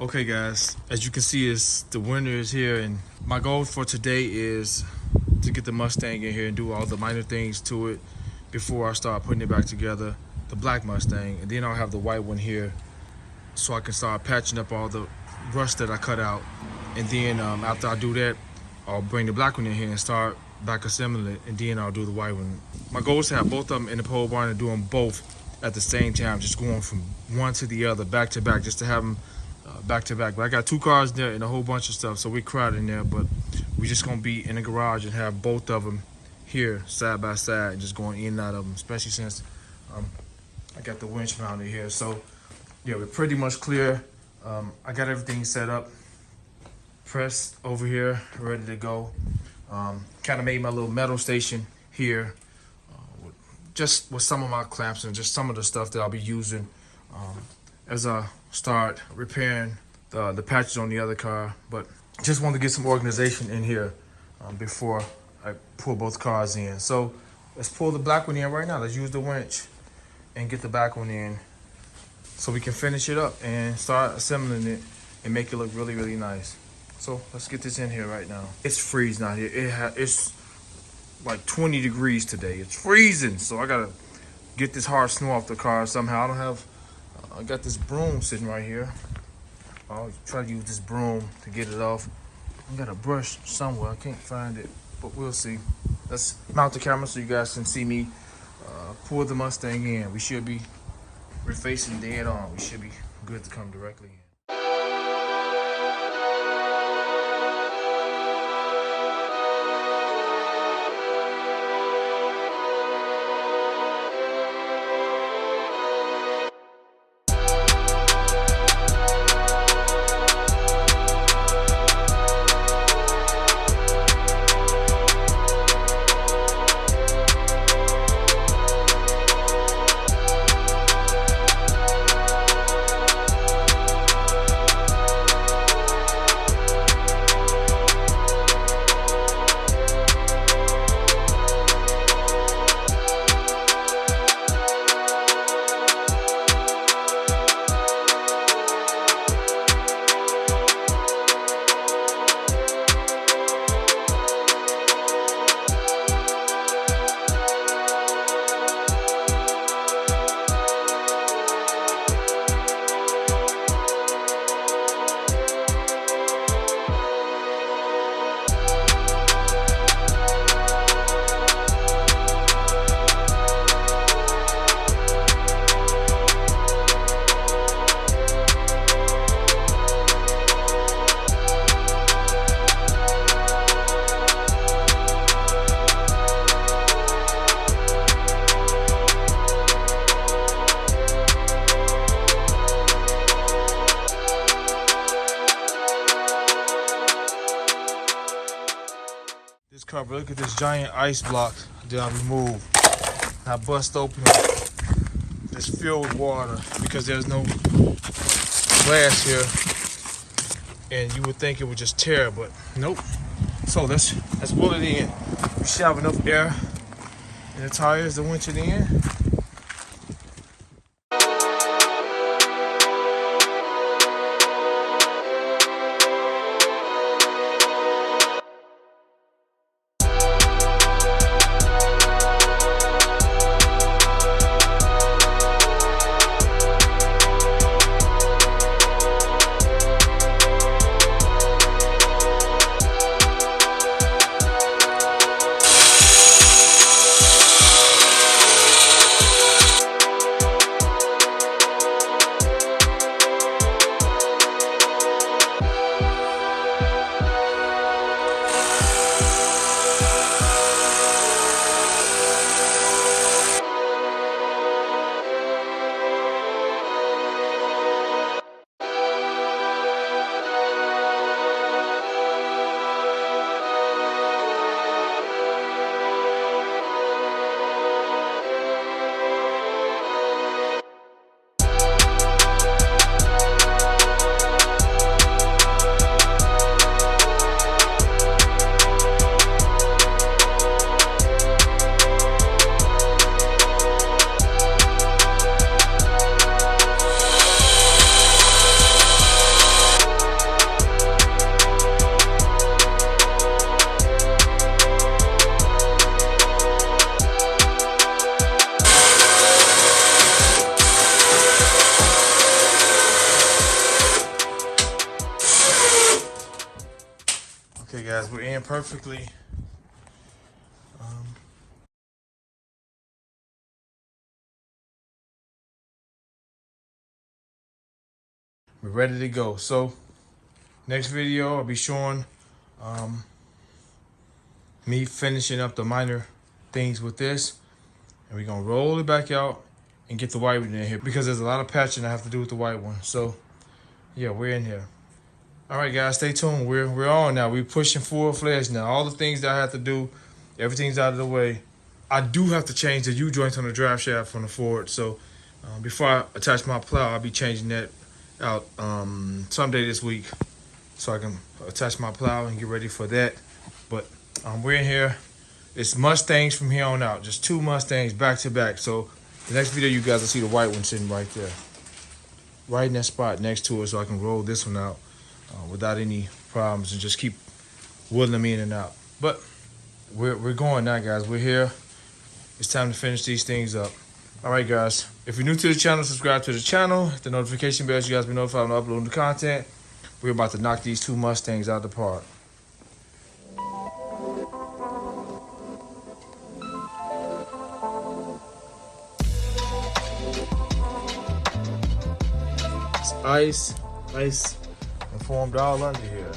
Okay guys, as you can see, the winter is here, and my goal for today is to get the Mustang in here and do all the minor things to it before I start putting it back together, the Black Mustang, and then I'll have the white one here so I can start patching up all the rust that I cut out. And then after I do that, I'll bring the black one in here and start back assembling it, and then I'll do the white one. My goal is to have both of them in the pole barn and do them both at the same time, just going from one to the other, back to back, just to have them back to back. But I got 2 cars there and a whole bunch of stuff, so we're crowded in there, but we're just gonna be in the garage and have both of them here side by side and just going in and out of them, especially since I got the winch mounted here. So yeah, we're pretty much clear. I got everything set up, pressed over here, ready to go. Kind of made my little metal station here, just with some of my clamps and just some of the stuff that I'll be using as I start repairing the patches on the other car. But just wanted to get some organization in here before I pull both cars in. So let's pull the black one in right now. Let's use the winch and get the back one in so we can finish it up and start assembling it and make it look really, really nice. So let's get this in here right now. It's freezing out here. It's like 20 degrees today. It's freezing, so I gotta get this hard snow off the car somehow. I got this broom sitting right here. I'll try to use this broom to get it off. I got a brush somewhere. I can't find it, but we'll see. Let's mount the camera so you guys can see me pull the Mustang in. We're facing dead on. We should be good to come directly in. Cover. Look at this giant ice block that I removed. I bust open this filled with water because there's no glass here, and you would think it would just tear, but nope. So let's pull it in. We should have enough air in the tires to winch it in. guys, we're in perfectly. We're ready to go. So next video I'll be showing me finishing up the minor things with this, and we're gonna roll it back out and get the white one in here because there's a lot of patching I have to do with the white one. So yeah, we're in here. All right, guys, stay tuned. We're on now. We're pushing full-fledged now. All the things that I have to do, everything's out of the way. I do have to change the U-joint on the drive shaft from the Ford. So before I attach my plow, I'll be changing that out someday this week, so I can attach my plow and get ready for that. But we're in here. It's Mustangs from here on out. Just 2 Mustangs back to back. So the next video, you guys will see the white one sitting right there, right in that spot next to it, so I can roll this one out without any problems and just keep wheeling them in and out. But we're going now, guys. We're here. It's time to finish these things up. All right, guys. If you're new to the channel, subscribe to the channel. Hit the notification bell so you guys be notified when I'm uploading the content. We're about to knock these 2 Mustangs out the park. It's ice and formed all under here.